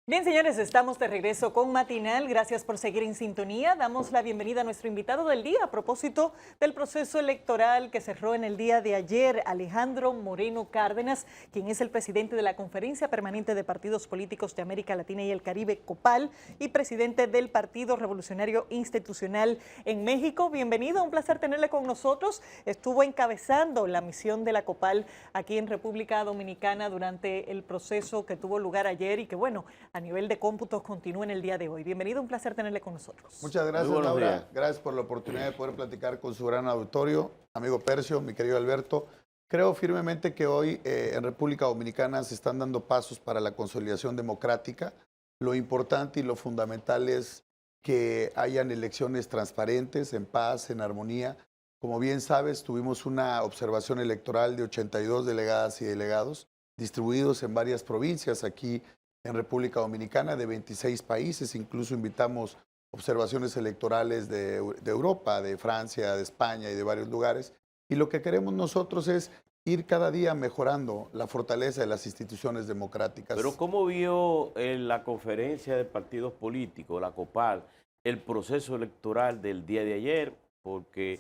Bien, señores, estamos de regreso con Matinal. Gracias por seguir en sintonía. Damos la bienvenida a nuestro invitado del día a propósito del proceso electoral que cerró en el día de ayer, Alejandro Moreno Cárdenas, quien es el presidente de la Conferencia Permanente de Partidos Políticos de América Latina y el Caribe, COPAL, y presidente del Partido Revolucionario Institucional en México. Bienvenido, un placer tenerle con nosotros. Estuvo encabezando la misión de la COPAL aquí en República Dominicana durante el proceso que tuvo lugar ayer y que, bueno, a nivel de cómputos continúa en el día de hoy. Bienvenido, un placer tenerle con nosotros. Muchas gracias, Laura. Gracias por la oportunidad de poder platicar con su gran auditorio. Amigo Percio, mi querido Alberto, creo firmemente que hoy en República Dominicana se están dando pasos para la consolidación democrática. Lo importante y lo fundamental es que hayan elecciones transparentes, en paz, en armonía. Como bien sabes, tuvimos una observación electoral de 82 delegadas y delegados distribuidos en varias provincias aquí en República Dominicana, de 26 países. Incluso invitamos observaciones electorales de Europa, de Francia, de España y de varios lugares. Y lo que queremos nosotros es ir cada día mejorando la fortaleza de las instituciones democráticas. Pero ¿cómo vio en la conferencia de partidos políticos, la COPAL, el proceso electoral del día de ayer? Porque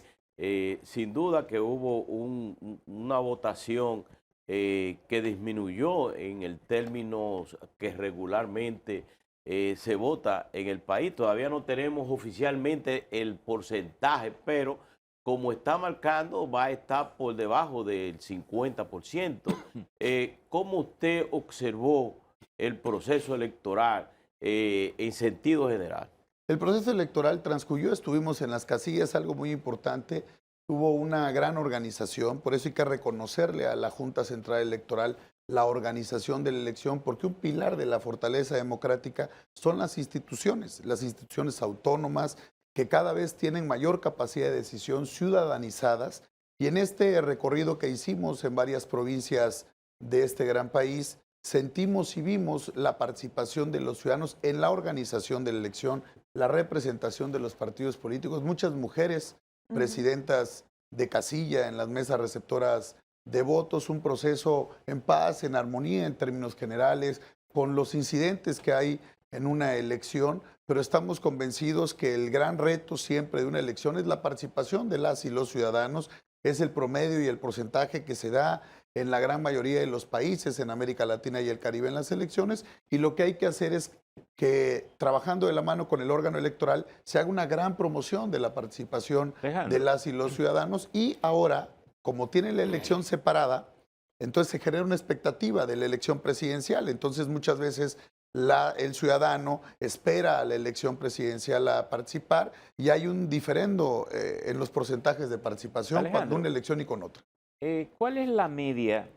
sin duda que hubo una votación que disminuyó en el término que regularmente se vota en el país. Todavía no tenemos oficialmente el porcentaje, pero como está marcando, va a estar por debajo del 50%. ¿Cómo usted observó el proceso electoral en sentido general? El proceso electoral transcurrió, estuvimos en las casillas, algo muy importante. Hubo una gran organización, por eso hay que reconocerle a la Junta Central Electoral la organización de la elección, porque un pilar de la fortaleza democrática son las instituciones autónomas, que cada vez tienen mayor capacidad de decisión, ciudadanizadas, y en este recorrido que hicimos en varias provincias de este gran país, sentimos y vimos la participación de los ciudadanos en la organización de la elección, la representación de los partidos políticos, muchas mujeres presidentas de casilla en las mesas receptoras de votos, un proceso en paz, en armonía en términos generales, con los incidentes que hay en una elección, pero estamos convencidos que el gran reto siempre de una elección es la participación de las y los ciudadanos, es el promedio y el porcentaje que se da en la gran mayoría de los países en América Latina y el Caribe en las elecciones, y lo que hay que hacer es que trabajando de la mano con el órgano electoral se haga una gran promoción de la participación de las y los ciudadanos, y ahora, como tiene la elección separada, entonces se genera una expectativa de la elección presidencial. Entonces muchas veces el ciudadano espera a la elección presidencial a participar y hay un diferendo en los porcentajes de participación cuando una elección y con otra. ¿Cuál es la media,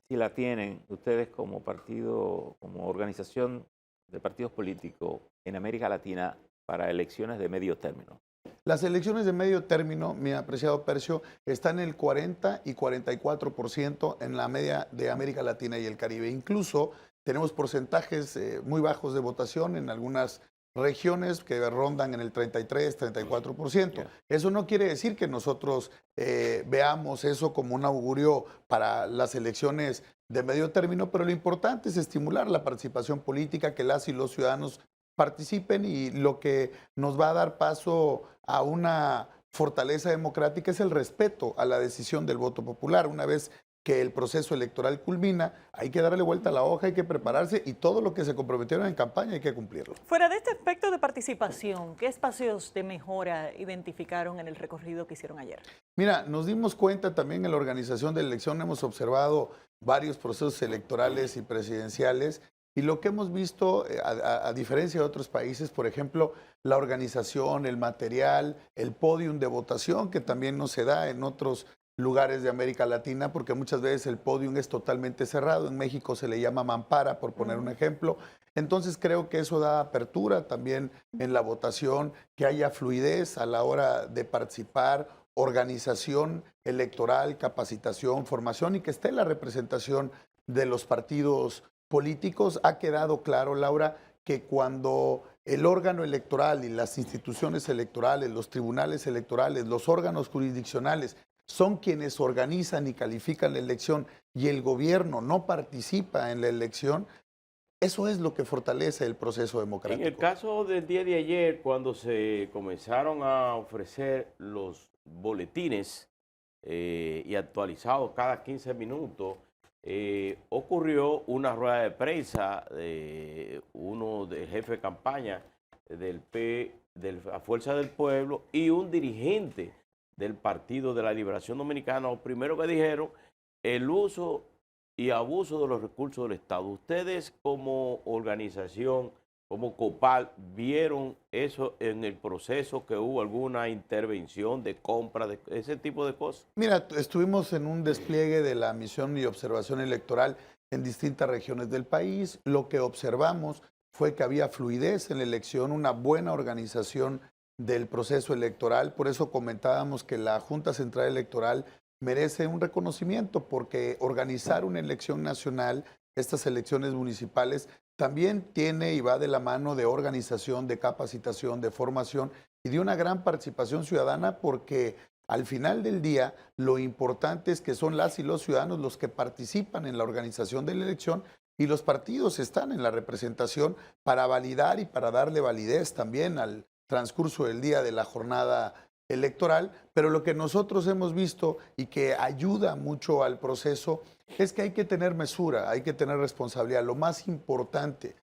si la tienen ustedes como partido, como organización de partidos políticos en América Latina para elecciones de medio término? Las elecciones de medio término, mi apreciado Percio, están en el 40 y 44% en la media de América Latina y el Caribe. Incluso tenemos porcentajes muy bajos de votación en algunas regiones que rondan en el 33, 34%. Eso no quiere decir que nosotros veamos eso como un augurio para las elecciones de medio término, pero lo importante es estimular la participación política, que las y los ciudadanos participen, y lo que nos va a dar paso a una fortaleza democrática es el respeto a la decisión del voto popular. Una vez que el proceso electoral culmina, hay que darle vuelta a la hoja, hay que prepararse, y todo lo que se comprometieron en campaña hay que cumplirlo. Fuera de este aspecto de participación, ¿qué espacios de mejora identificaron en el recorrido que hicieron ayer? Mira, nos dimos cuenta también en la organización de la elección, hemos observado varios procesos electorales y presidenciales, y lo que hemos visto, a diferencia de otros países, por ejemplo, la organización, el material, el podium de votación, que también no se da en otros lugares de América Latina, porque muchas veces el podium es totalmente cerrado. En México se le llama mampara, por poner un ejemplo. Entonces creo que eso da apertura también en la votación, que haya fluidez a la hora de participar, organización electoral, capacitación, formación, y que esté la representación de los partidos políticos. Ha quedado claro, Laura, que cuando el órgano electoral y las instituciones electorales, los tribunales electorales, los órganos jurisdiccionales son quienes organizan y califican la elección, y el gobierno no participa en la elección, Eso es lo que fortalece el proceso En democrático. el caso del día de ayer, cuando se comenzaron a ofrecer los boletines y actualizados cada 15 minutos, ocurrió una rueda de prensa de uno del jefe de campaña de la Fuerza del Pueblo y un dirigente del Partido de la Liberación Dominicana. Lo primero que dijeron, el uso y abuso de los recursos del Estado. Ustedes como organización, como COPAL, ¿vieron eso en el proceso, que hubo alguna intervención de compra, de ese tipo de cosas? Mira, estuvimos en un despliegue de la misión y observación electoral en distintas regiones del país. Lo que observamos fue que había fluidez en la elección, una buena organización del proceso electoral. Por eso comentábamos que la Junta Central Electoral merece un reconocimiento, porque organizar una elección nacional, estas elecciones municipales, también tiene y va de la mano de organización, de capacitación, de formación y de una gran participación ciudadana, porque al final del día lo importante es que son las y los ciudadanos los que participan en la organización de la elección, y los partidos están en la representación para validar y para darle validez también al transcurso del día de la jornada electoral. Pero lo que nosotros hemos visto y que ayuda mucho al proceso es que hay que tener mesura, hay que tener responsabilidad. Lo más importante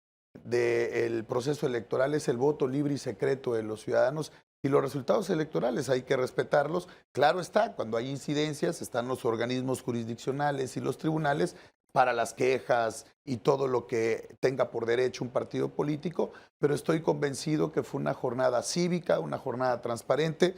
del proceso electoral es el voto libre y secreto de los ciudadanos, y los resultados electorales hay que respetarlos. Claro está, cuando hay incidencias están los organismos jurisdiccionales y los tribunales para las quejas y todo lo que tenga por derecho un partido político, pero estoy convencido que fue una jornada cívica, una jornada transparente.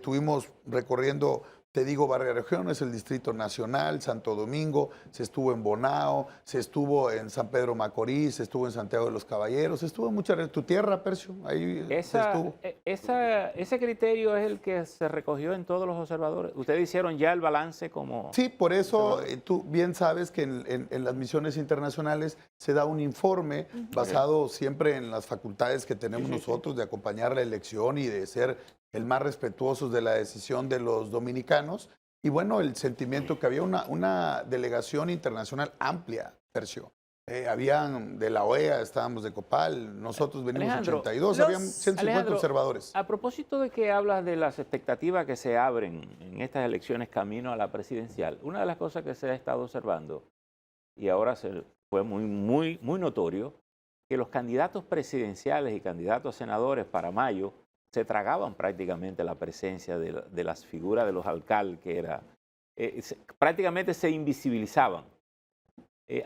Tuvimos recorriendo, te digo, varias regiones, el Distrito Nacional, Santo Domingo, se estuvo en Bonao, se estuvo en San Pedro Macorís, se estuvo en Santiago de los Caballeros, se estuvo en muchas, tu tierra, Percio, ahí se estuvo. Ese criterio es el que se recogió en todos los observadores. Ustedes hicieron ya el balance como... Sí, por eso tú bien sabes que en las misiones internacionales se da un informe basado siempre en las facultades que tenemos nosotros de acompañar la elección y de ser el más respetuosos de la decisión de los dominicanos. Y bueno, el sentimiento que había una delegación internacional amplia, Percio. Habían de la OEA, estábamos de COPAL, nosotros venimos Alejandro, 82, habían 150 Alejandro, observadores. A propósito de que hablas de las expectativas que se abren en estas elecciones camino a la presidencial, una de las cosas que se ha estado observando, y ahora fue muy notorio, que los candidatos presidenciales y candidatos a senadores para mayo se tragaban prácticamente la presencia de las figuras de los alcaldes, que era, prácticamente se invisibilizaban.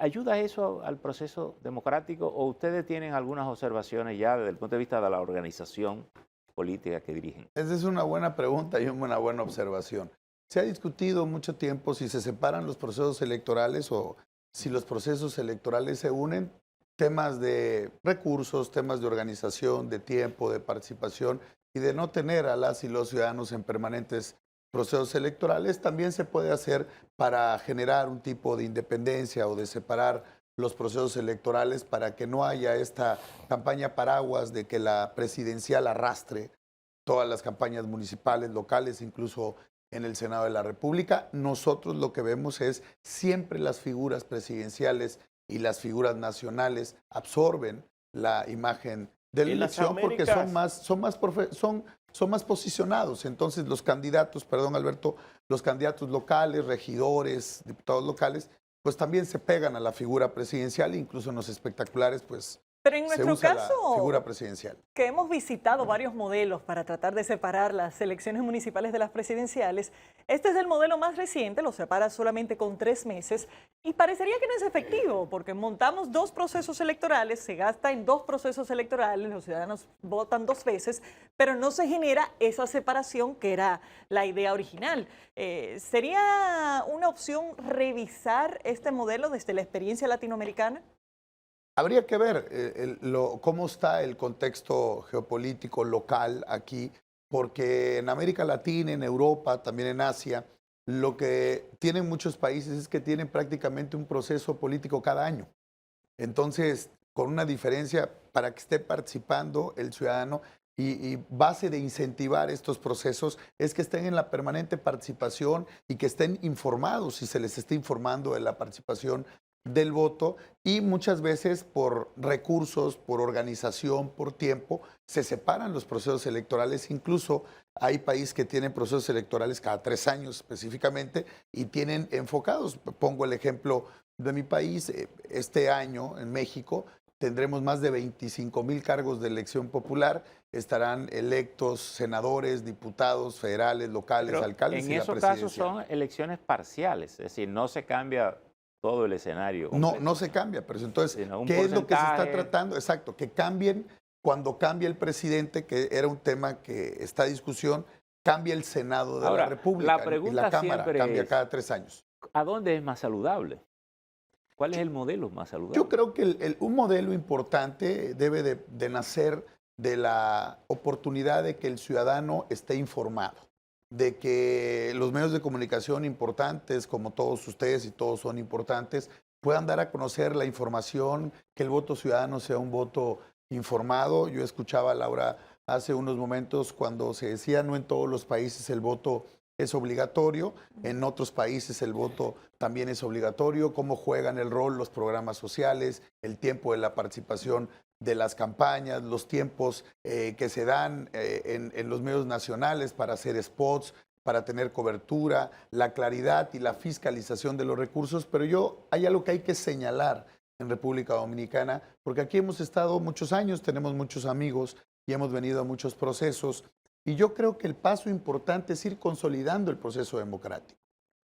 ¿Ayuda eso al proceso democrático, o ustedes tienen algunas observaciones ya desde el punto de vista de la organización política que dirigen? Esa es una buena pregunta y una buena observación. Se ha discutido mucho tiempo si se separan los procesos electorales o si los procesos electorales se unen. Temas de recursos, temas de organización, de tiempo, de participación y de no tener a las y los ciudadanos en permanentes procesos electorales, también se puede hacer para generar un tipo de independencia o de separar los procesos electorales para que no haya esta campaña paraguas de que la presidencial arrastre todas las campañas municipales, locales, incluso en el Senado de la República. Nosotros lo que vemos es siempre las figuras presidenciales y las figuras nacionales absorben la imagen de la elección porque son más posicionados. Entonces los candidatos, perdón Alberto, los candidatos locales, regidores, diputados locales, pues también se pegan a la figura presidencial, incluso en los espectaculares, pues Pero en se nuestro usa caso, la figura presidencial. que hemos visitado varios modelos para tratar de separar las elecciones municipales de las presidenciales, este es el modelo más reciente, lo separa solamente con 3 meses y parecería que no es efectivo porque montamos 2 procesos electorales, se gasta en 2 procesos electorales, los ciudadanos votan 2 veces, pero no se genera esa separación que era la idea original. ¿Sería una opción revisar este modelo desde la experiencia latinoamericana? Habría que ver cómo está el contexto geopolítico local aquí, porque en América Latina, en Europa, también en Asia, lo que tienen muchos países es que tienen prácticamente un proceso político cada año. Entonces, con una diferencia para que esté participando el ciudadano y base de incentivar estos procesos es que estén en la permanente participación y que estén informados y se les esté informando de la participación del voto y muchas veces por recursos, por organización, por tiempo, se separan los procesos electorales. Incluso hay países que tienen procesos electorales cada 3 años específicamente y tienen enfocados. Pongo el ejemplo de mi país. Este año en México tendremos más de 25,000 cargos de elección popular. Estarán electos senadores, diputados federales, locales, Pero alcaldes en y la esos presidencia. casos son elecciones parciales, es decir, no se cambia todo el escenario. No, completo. no se cambia, pero entonces, Sino un ¿qué es lo que se está porcentaje. tratando? Exacto, que cambien cuando cambie el presidente, que era un tema que está en discusión, cambia el Senado de Ahora, la República la y pregunta la Cámara siempre cambia es, cada 3 años. ¿a dónde es más saludable? ¿Cuál es el modelo más saludable? Yo creo que un modelo importante debe de nacer de la oportunidad de que el ciudadano esté informado, de que los medios de comunicación importantes, como todos ustedes y todos son importantes, puedan dar a conocer la información, que el voto ciudadano sea un voto informado. Yo escuchaba a Laura hace unos momentos cuando se decía no en todos los países el voto es obligatorio, en otros países el voto también es obligatorio, cómo juegan el rol los programas sociales, el tiempo de la participación de las campañas, los tiempos que se dan en los medios nacionales para hacer spots, para tener cobertura, la claridad y la fiscalización de los recursos. Pero hay algo que hay que señalar en República Dominicana, porque aquí hemos estado muchos años, tenemos muchos amigos y hemos venido a muchos procesos. Y yo creo que el paso importante es ir consolidando el proceso democrático,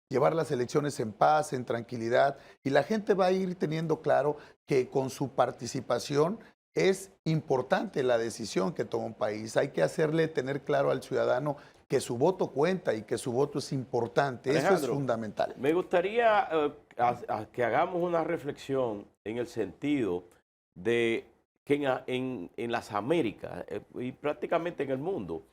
llevar las elecciones en paz, en tranquilidad, y la gente va a ir teniendo claro que con su participación es importante la decisión que toma un país. Hay que hacerle tener claro al ciudadano que su voto cuenta y que su voto es importante. Eso es Alejandro, fundamental. Me gustaría que hagamos una reflexión en el sentido de que en las Américas y prácticamente en el mundo,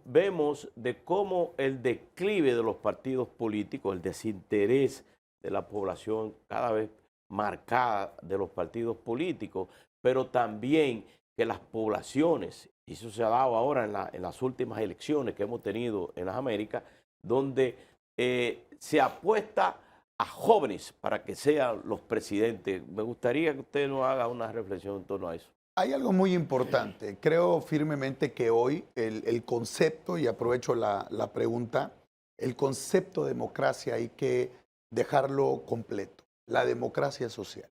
vemos de cómo el declive de los partidos políticos, el desinterés de la población cada vez marcada de los partidos políticos, pero también que las poblaciones, y eso se ha dado ahora en las últimas elecciones que hemos tenido en las Américas, donde se apuesta a jóvenes para que sean los presidentes. Me gustaría que usted nos haga una reflexión en torno a eso. Hay algo muy importante. Creo firmemente que hoy el concepto, y aprovecho la pregunta, el concepto de democracia hay que dejarlo completo. La democracia social,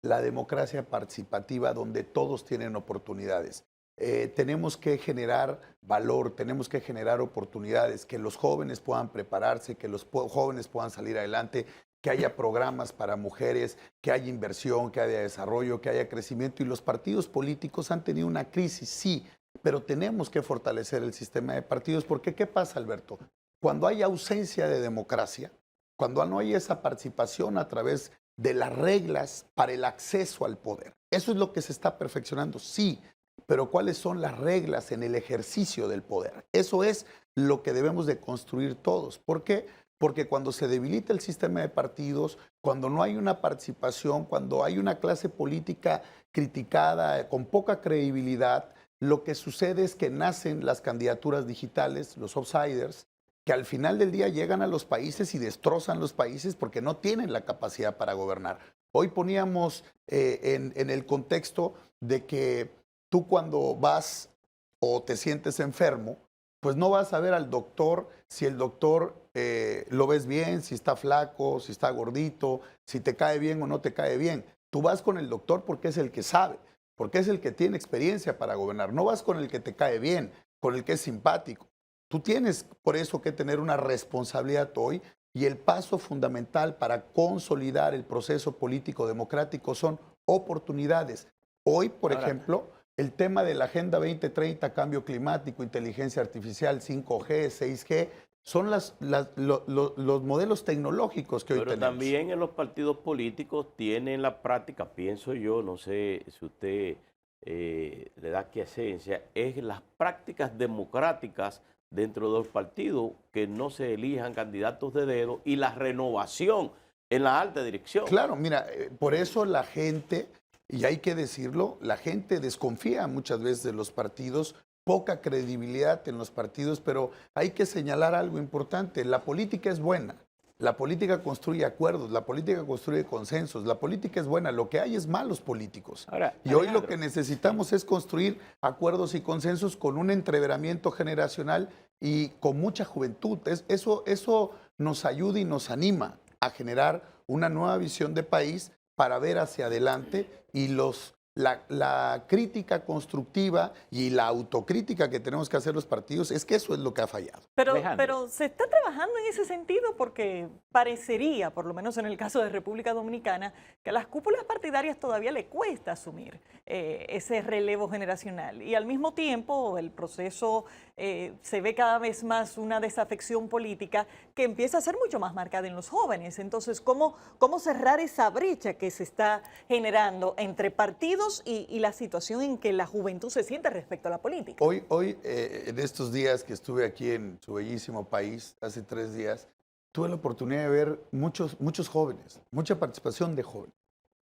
la democracia participativa donde todos tienen oportunidades. Tenemos que generar valor, tenemos que generar oportunidades, que los jóvenes puedan prepararse, que los jóvenes puedan salir adelante, que haya programas para mujeres, que haya inversión, que haya desarrollo, que haya crecimiento. Y los partidos políticos han tenido una crisis, sí, pero tenemos que fortalecer el sistema de partidos, porque ¿qué pasa, Alberto? Cuando hay ausencia de democracia, cuando no hay esa participación a través de las reglas para el acceso al poder, eso es lo que se está perfeccionando, sí, pero ¿cuáles son las reglas en el ejercicio del poder? Eso es lo que debemos de construir todos. ¿Por qué? Porque cuando se debilita el sistema de partidos, cuando no hay una participación, cuando hay una clase política criticada, con poca credibilidad, lo que sucede es que nacen las candidaturas digitales, los outsiders, que al final del día llegan a los países y destrozan los países porque no tienen la capacidad para gobernar. Hoy poníamos en el contexto de que tú cuando vas o te sientes enfermo, pues no vas a ver al doctor si el doctor lo ves bien, si está flaco, si está gordito, si te cae bien o no te cae bien. Tú vas con el doctor porque es el que sabe, porque es el que tiene experiencia para gobernar. No vas con el que te cae bien, con el que es simpático. Tú tienes por eso que tener una responsabilidad hoy, y el paso fundamental para consolidar el proceso político democrático son oportunidades. Hoy, por ejemplo, el tema de la Agenda 2030, cambio climático, inteligencia artificial, 5G, 6G, son los modelos tecnológicos que hoy tenemos. Pero también en los partidos políticos tienen la práctica, pienso yo, no sé si usted le da quiesencia, es las prácticas democráticas dentro de los partidos, que no se elijan candidatos de dedo, y la renovación en la alta dirección. Claro, mira, por eso la gente, y hay que decirlo, la gente desconfía muchas veces de los partidos, poca credibilidad en los partidos, pero hay que señalar algo importante. La política es buena, La política construye acuerdos, la política construye consensos, la política es buena, lo que hay es malos políticos. Ahora, Y hoy lo Alejandro, que necesitamos es construir acuerdos y consensos con un entreveramiento generacional y con mucha juventud. Eso nos ayuda y nos anima a generar una nueva visión de país para ver hacia adelante y la crítica constructiva y la autocrítica que tenemos que hacer los partidos es que eso es lo que ha fallado. Pero se está trabajando en ese sentido porque parecería, por lo menos en el caso de República Dominicana, que a las cúpulas partidarias todavía le cuesta asumir ese relevo generacional. Y al mismo tiempo el proceso se ve cada vez más una desafección política que empieza a ser mucho más marcada en los jóvenes. Entonces, ¿cómo cerrar esa brecha que se está generando entre partidos y la situación en que la juventud se siente respecto a la política? Hoy en estos días que estuve aquí en su bellísimo país, hace 3 días, tuve la oportunidad de ver muchos jóvenes, mucha participación de jóvenes.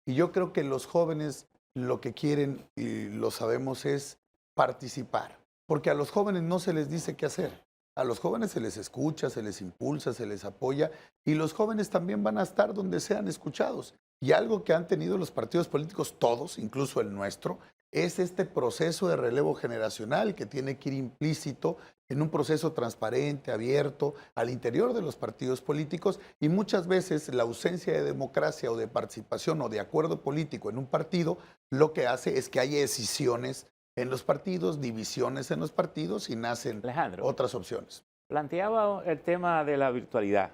Y yo creo que los jóvenes lo que quieren, y lo sabemos, es participar. Porque a los jóvenes no se les dice qué hacer. A los jóvenes se les escucha, se les impulsa, se les apoya. Y los jóvenes también van a estar donde sean escuchados. Y algo que han tenido los partidos políticos, todos, incluso el nuestro, es este proceso de relevo generacional que tiene que ir implícito en un proceso transparente, abierto, al interior de los partidos políticos, y muchas veces la ausencia de democracia o de participación o de acuerdo político en un partido lo que hace es que haya decisiones en los partidos, divisiones en los partidos y nacen Alejandro, otras opciones. planteaba el tema de la virtualidad,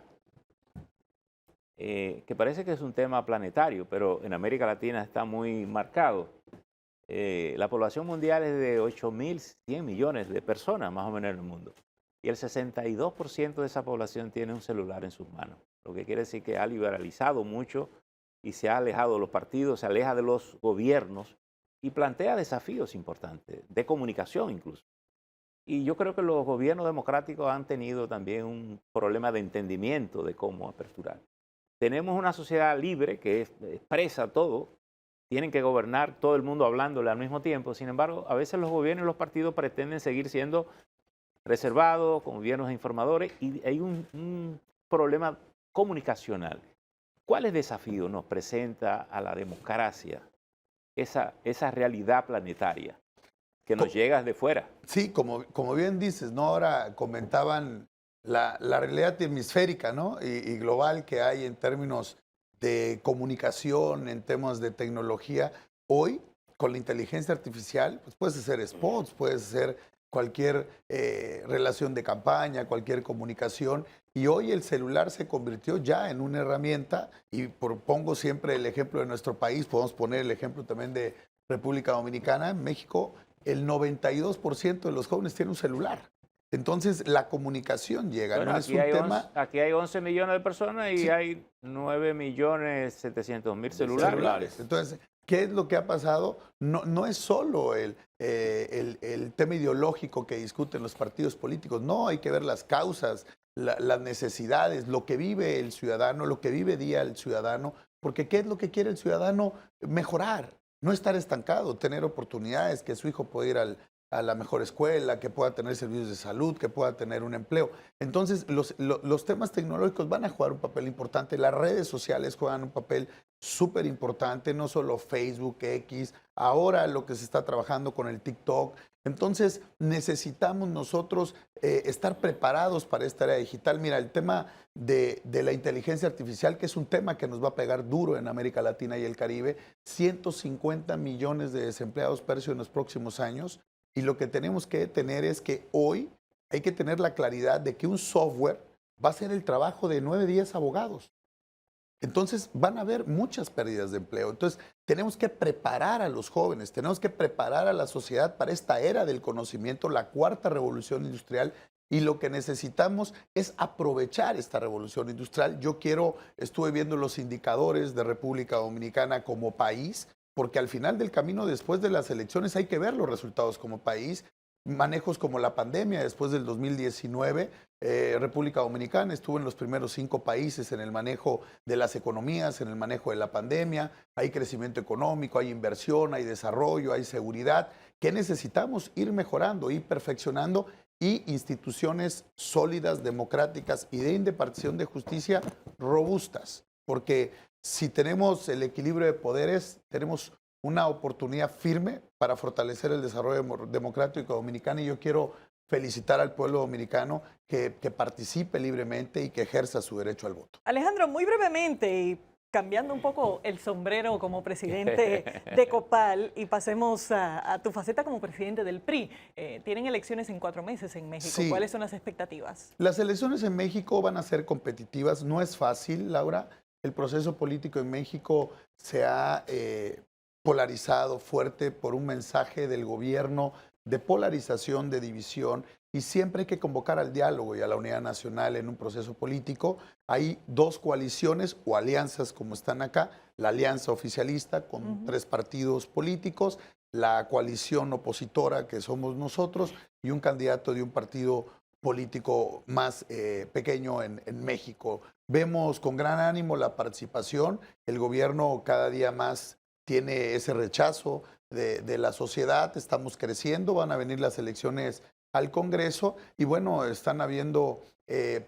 que parece que es un tema planetario, pero en América Latina está muy marcado. La población mundial es de 8.100 millones de personas, más o menos, en el mundo. Y el 62% de esa población tiene un celular en sus manos. Lo que quiere decir que ha liberalizado mucho y se ha alejado de los partidos, se aleja de los gobiernos y plantea desafíos importantes, de comunicación incluso. Y yo creo que los gobiernos democráticos han tenido también un problema de entendimiento de cómo aperturar. Tenemos una sociedad libre que expresa todo. Tienen que gobernar todo el mundo hablándole al mismo tiempo. Sin embargo, a veces los gobiernos y los partidos pretenden seguir siendo reservados, con gobiernos informadores, y hay un problema comunicacional. ¿Cuáles desafíos nos presenta a la democracia esa realidad planetaria que nos llega desde fuera? Sí, como bien dices, ¿no? Ahora comentaban la realidad hemisférica, ¿no? y global que hay en términos de comunicación, en temas de tecnología. Hoy, con la inteligencia artificial, pues puedes hacer spots, puedes hacer cualquier relación de campaña, cualquier comunicación. Y hoy el celular se convirtió ya en una herramienta, y pongo siempre el ejemplo de nuestro país, podemos poner el ejemplo también de República Dominicana. En México, el 92% de los jóvenes tienen un celular. Entonces, la comunicación llega, bueno, no es un tema... Aquí hay 11 millones de personas y sí, hay 9.700.000 celulares. Entonces, ¿qué es lo que ha pasado? No es solo el tema ideológico que discuten los partidos políticos, no, hay que ver las causas, las necesidades, lo que vive el ciudadano, lo que vive día el ciudadano, porque ¿qué es lo que quiere el ciudadano? Mejorar, no estar estancado, tener oportunidades, que su hijo pueda ir a la mejor escuela, que pueda tener servicios de salud, que pueda tener un empleo. Entonces, los temas tecnológicos van a jugar un papel importante, las redes sociales juegan un papel súper importante, no solo Facebook, X, ahora lo que se está trabajando con el TikTok. Entonces, necesitamos nosotros estar preparados para esta era digital. Mira, el tema de la inteligencia artificial, que es un tema que nos va a pegar duro en América Latina y el Caribe, 150 millones de desempleados en los próximos años. Y lo que tenemos que tener es que hoy hay que tener la claridad de que un software va a hacer el trabajo de 9, 10 abogados. Entonces van a haber muchas pérdidas de empleo. Entonces tenemos que preparar a los jóvenes, tenemos que preparar a la sociedad para esta era del conocimiento, la cuarta revolución industrial. Y lo que necesitamos es aprovechar esta revolución industrial. Estuve viendo los indicadores de República Dominicana como país, porque al final del camino, después de las elecciones, hay que ver los resultados como país. Manejos como la pandemia después del 2019, República Dominicana estuvo en los primeros 5 países en el manejo de las economías, en el manejo de la pandemia. Hay crecimiento económico, hay inversión, hay desarrollo, hay seguridad. ¿Qué necesitamos? Ir mejorando, ir perfeccionando y instituciones sólidas, democráticas y de impartición de justicia robustas. Porque si tenemos el equilibrio de poderes, tenemos una oportunidad firme para fortalecer el desarrollo democrático dominicano, y yo quiero felicitar al pueblo dominicano que participe libremente y que ejerza su derecho al voto. Alejandro, muy brevemente, y cambiando un poco el sombrero como presidente de COPAL, y pasemos a tu faceta como presidente del PRI. Tienen elecciones en 4 meses en México. Sí. ¿Cuáles son las expectativas? Las elecciones en México van a ser competitivas. No es fácil, Laura. El proceso político en México se ha polarizado fuerte por un mensaje del gobierno de polarización, de división, y siempre hay que convocar al diálogo y a la unidad nacional en un proceso político. Hay 2 coaliciones o alianzas como están acá: la alianza oficialista con 3 partidos políticos, la coalición opositora que somos nosotros y un candidato de un partido político más pequeño en México. Vemos con gran ánimo la participación. El gobierno cada día más tiene ese rechazo de la sociedad. Estamos creciendo, van a venir las elecciones al Congreso y bueno, están habiendo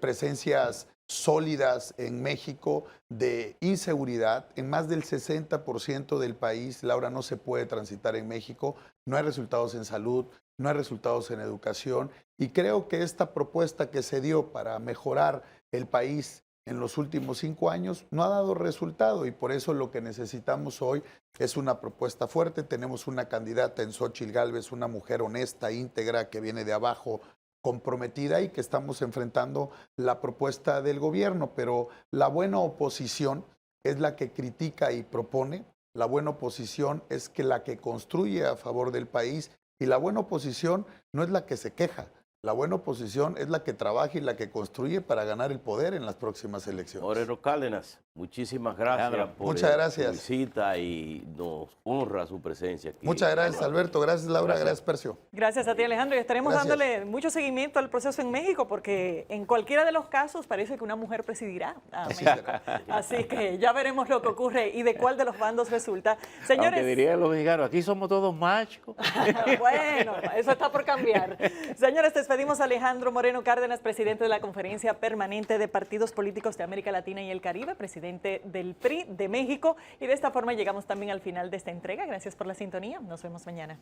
presencias sólidas en México de inseguridad. En más del 60% del país, Laura, no se puede transitar en México. No hay resultados en salud, no hay resultados en educación, y creo que esta propuesta que se dio para mejorar el país en los últimos 5 años no ha dado resultado, y por eso lo que necesitamos hoy es una propuesta fuerte. Tenemos una candidata en Xóchitl Gálvez, una mujer honesta, íntegra, que viene de abajo, comprometida, y que estamos enfrentando la propuesta del gobierno. Pero la buena oposición es la que critica y propone. La buena oposición es la que construye a favor del país, y la buena oposición no es la que se queja. La buena oposición es la que trabaja y la que construye para ganar el poder en las próximas elecciones. Moreno Cárdenas, muchísimas gracias por Muchas gracias. su visita, y nos honra su presencia aquí. Muchas gracias, Alberto. Gracias, Laura. Gracias, Percio. Gracias a ti, Alejandro, y estaremos Gracias. dándole mucho seguimiento al proceso en México, porque en cualquiera de los casos parece que una mujer presidirá a México. Así que ya veremos lo que ocurre y de cuál de los bandos resulta. Señores, Aunque dirían los mexicanos, aquí somos todos machos. bueno, eso está por cambiar. Señores, despedimos a Alejandro Moreno Cárdenas, presidente de la Conferencia Permanente de Partidos Políticos de América Latina y el Caribe, presidente del PRI de México, y de esta forma llegamos también al final de esta entrega. Gracias por la sintonía. Nos vemos mañana.